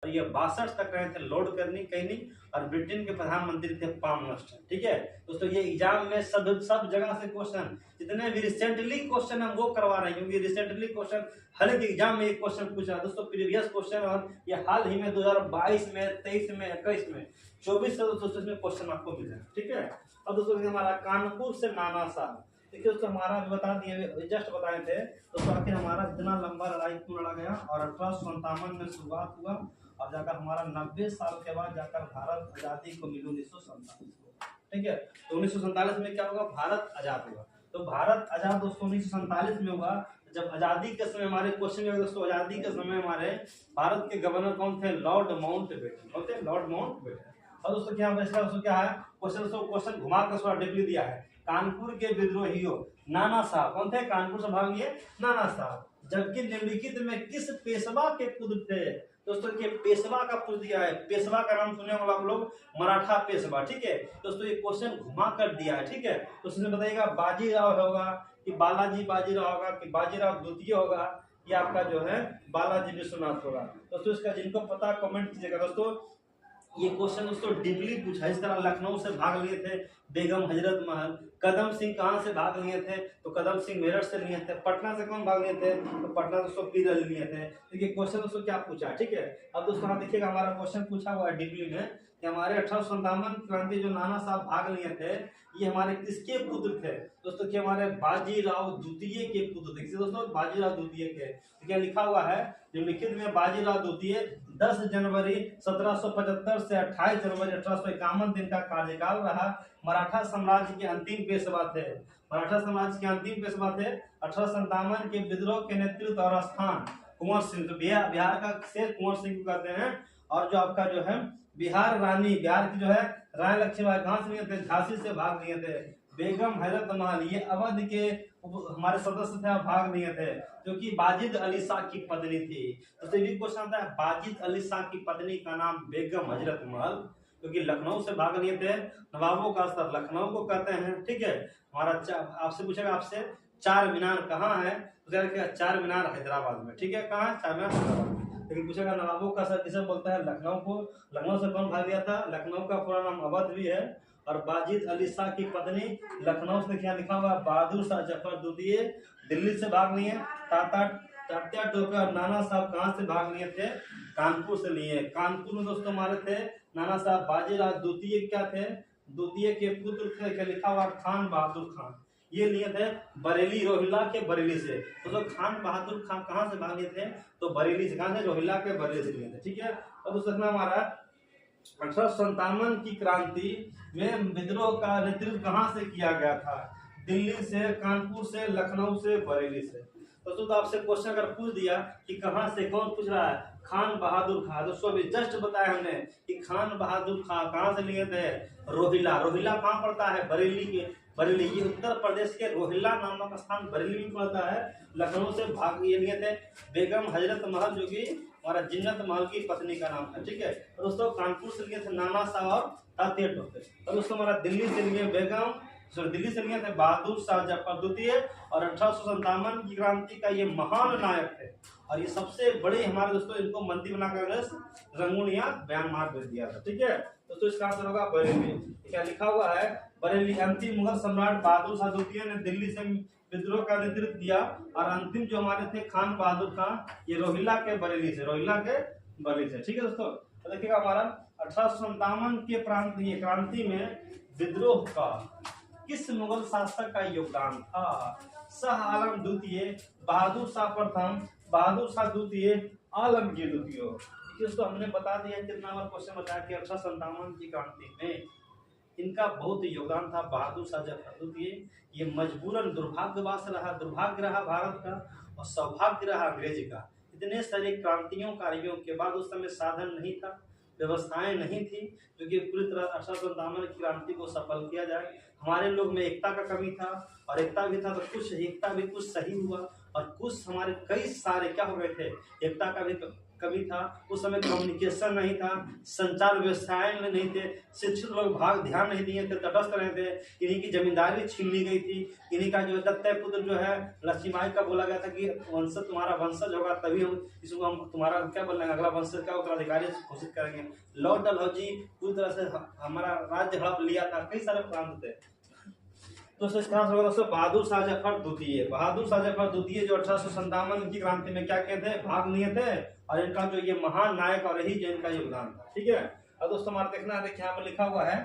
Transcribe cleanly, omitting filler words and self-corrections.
और ये 62 तक रहे थे लॉर्ड कैनिंग, और ब्रिटेन के प्रधानमंत्री थे पामर्स्टन। ठीक है दोस्तों, ये एग्जाम में सब जगह से क्वेश्चन, जितने भी रिसेंटली क्वेश्चन हम वो करवा रहे हैं, क्योंकि रिसेंटली क्वेश्चन हर एक एग्जाम में एक क्वेश्चन पूछा दोस्तों, प्रीवियस क्वेश्चन, और ये हाल ही में 2022 में, 23 में, 21 में, 24 से दोस्तों इसमें क्वेश्चन आपको मिले। ठीक है, अब दोस्तों हमारा कानपुर से नाना साहब, देखिए दोस्तों हमारा बता दिए, जस्ट बताए थे दोस्तों, आखिर हमारा इतना लंबा लड़ाई क्यों लड़ा गया, और 1857 में शुरुआत हुआ, और जाकर हमारा 90 साल के बाद जाकर भारत आजादी को मिली 1947 को। ठीक है, तो 1947 में क्या होगा, भारत आजाद हुआ। तो भारत आजाद दोस्तों 1947 में हुआ, जब आजादी के समय हमारे क्वेश्चन में दोस्तों, आजादी के समय हमारे भारत के गवर्नर कौन थे, लॉर्ड माउंटबेटन, कौन थे, लॉर्ड माउंटबेटन। और दोस्तों क्या दोस्तों क्या है क्वेश्चन घुमा कर थोड़ा डिग्री दिया है, कानपुर के विद्रोहियों नाना साहब कौन थे, कानपुर से भाग लिए नाना साहब, जबकि निम्नलिखित में किस पेशवा के पुत्र थे। दोस्तों ये पेशवा का पुत्र दिया है, पेशवा का नाम सुने होगा आप लोग, मराठा पेशवा। ठीक है दोस्तों, ये क्वेश्चन घुमा कर दिया है। ठीक है, तो उसमें बताइएगा बाजीराव होगा कि बालाजी बाजीराव होगा कि बाजीराव द्वितीय होगा, ये आपका जो है बालाजी विश्वनाथ होगा। दोस्तों इसका जिनको पता कमेंट कीजिएगा। दोस्तों ये क्वेश्चन दोस्तों डीपली पूछा, इस तरह लखनऊ से भाग लिए थे बेगम हजरत महल, कदम सिंह कहाँ से भाग लिए थे, तो कदम सिंह मेरठ से लिए थे, पटना से कौन भाग लिए थे, तो पटना दोस्तों पीर लिए थे। देखिए क्वेश्चन दोस्तों क्या पूछा। ठीक है, अब दोस्तों यहाँ देखिएगा हमारा क्वेश्चन पूछा हुआ है डीपली में कि हमारे 1857 क्रांति जो नाना साहब भाग लिए थे, ये हमारे किसके पुत्र थे, दोस्तों कि हमारे बाजीराव द्वितीय के पुत्र थे। दोस्तों बाजीराव द्वितीय के, क्या लिखा हुआ है निम्नलिखित में, बाजीराव द्वितीय 10 जनवरी 1775 से 28 जनवरी 1851 दिन का कार्यकाल रहा, मराठा साम्राज्य के अंतिम पेशवा थे, मराठा साम्राज्य के अंतिम पेशवा थे। 1857 के विद्रोह के नेतृत्व और स्थान कुंवर सिंह, तो बिहार का शेर कुंवर सिंह को कहते हैं, और जो आपका जो है बिहार रानी, बिहार की जो है रानी लक्ष्मीबाई कहाँ से लिए थे, झांसी से भाग लिए थे। बेगम हजरत महल ये अवध के हमारे सदस्य थे, भाग लिए थे, जो कि बाजिद अली शाह की पत्नी थी। तो ये भी क्वेश्चन आता है, बाजिद अली शाह की पत्नी का नाम बेगम हजरत महल, क्योंकि लखनऊ से भाग लिए थे, नवाबों का स्तर लखनऊ को कहते हैं। ठीक है, हमारा आपसे पूछेगा, आपसे चार मीनार कहाँ है, तो चार मीनार हैदराबाद में। ठीक है, कहाँ है चार मीनार, हैदराबाद। लेकिन पूछेगा नवाबों का सर किसे बोलता है, लखनऊ को, लखनऊ से कौन भाग लिया था, लखनऊ का पूरा नाम अवध भी है। और बाजिद अली शाह की पत्नी लखनऊ से, क्या लिखा हुआ, बहादुर शाह जफर द्वितीय दिल्ली से भाग लिए। तात्या टोपे और नाना साहब कहाँ से भाग लिए थे, कानपुर से लिए। कानपुर में दोस्तों हमारे थे नाना साहब बाजीराव द्वितीय, क्या थे, द्वितीय के पुत्र थे, क्या लिखा हुआ, खान बहादुर खान, ये लिए थे बरेली, रोहिला के बरेली से। तो खान बहादुर खान कहाँ से भाग लिए थे, तो बरेली से, कहाँ से, रोहिला के बरेली से लिए थे। ठीक है, अब उस हमारा 1857 की क्रांति में विद्रोह का नेतृत्व कहाँ से किया गया था, दिल्ली से, कानपुर से, लखनऊ से, बरेली से। तो आपसे क्वेश्चन अगर पूछ दिया कि कहाँ से, कौन पूछ रहा है, खान बहादुर खान। दोस्तों अभी जस्ट बताया हमने कि खान बहादुर खान कहाँ से लिए थे, रोहिला। रोहिला कहाँ पड़ता है, बरेली के, बरेली ये उत्तर प्रदेश के रोहिला नामक स्थान बरेली में पड़ता है। लखनऊ से भाग ये लिए थे बेगम हजरत महल, जो कि हमारा जिन्नत महल की पत्नी का नाम है। ठीक है, और दोस्तों कानपुर से लिए थे नाना साहब और तात्या टोपे। और दोस्तों हमारा दिल्ली से लिए बेगम, दिल्ली से लिए थे बहादुर शाह जफर द्वितीय, और 1857 की क्रांति का ये महान नायक थे। और ये सबसे बड़े हमारे दोस्तों, इनको मंत्री बनाकर रंगून या म्यांमार भेज दिया था। ठीक है दोस्तों, इसका आंसर होगा बरेली। क्या लिखा हुआ है, बरेली। अंतिम मुगल सम्राट बहादुर शाह द्वितीय ने दिल्ली से विद्रोह का नेतृत्व किया, और अंतिम जो हमारे थे खान बहादुर खान, ये रोहिला के बरेली से, रोहिला के बरेली से। ठीक है दोस्तों, तो देखिएगा हमारा 1857 के क्रांति में विद्रोह का किस मुगल शासक का योगदान था, शाह आलम द्वितीय, बहादुर शाह प्रथम, बहादुर शाह द्वितीय, आलमगीर द्वितीय। दोस्तों हमने बता दिया, कितना बार क्वेश्चन बताया कि 1857 की क्रांति में इनका बहुत योगदान था, बहादुर शाह जफर द्वितीय। ये मजबूरन दुर्भाग्य रहा भारत का, और सौभाग्य रहा अंग्रेज का। इतने सारे क्रांतियों कार्यों के बाद उस समय साधन नहीं था, व्यवस्थाएं नहीं थी, क्योंकि पूरी तरह 1857 की क्रांति को सफल किया जाए। हमारे लोग में एकता का कमी था, और एकता भी था तो कुछ एकता भी कुछ सही हुआ, और कुछ हमारे कई सारे क्या हो गए थे, एकता का भी कमी था, उस समय कम्युनिकेशन नहीं था, संचार व्यवस्थाएं नहीं थे, शिक्षित लोग भाग ध्यान नहीं दिए थे, तटस्थ रहे थे, इन्हीं की जमींदारी छीन ली गई थी, इन्हीं का जो है दत्तक पुत्र जो है लक्ष्मीबाई का बोला गया था कि वंश तुम्हारा वंशज होगा तभी हम इसको हम तुम्हारा क्या बोल रहे हैं अगला वंशज का उत्तराधिकारी घोषित करेंगे। लॉर्ड डलहौजी पूरी तरह से हमारा राज्य हड़प लिया था, कई सारे प्रांत थे। दोस्तों इसका आंसर होगा दोस्तों बहादुर शाह जफर द्वितीय। बहादुर शाह जफर द्वितीय जो 1857 की क्रांति में क्या कहते हैं भाग लिए थे, और इनका जो ये महान नायक और यही जो इनका योगदान था। ठीक है, और दोस्तों हमारा देखना है, देखिए यहाँ पर लिखा हुआ है,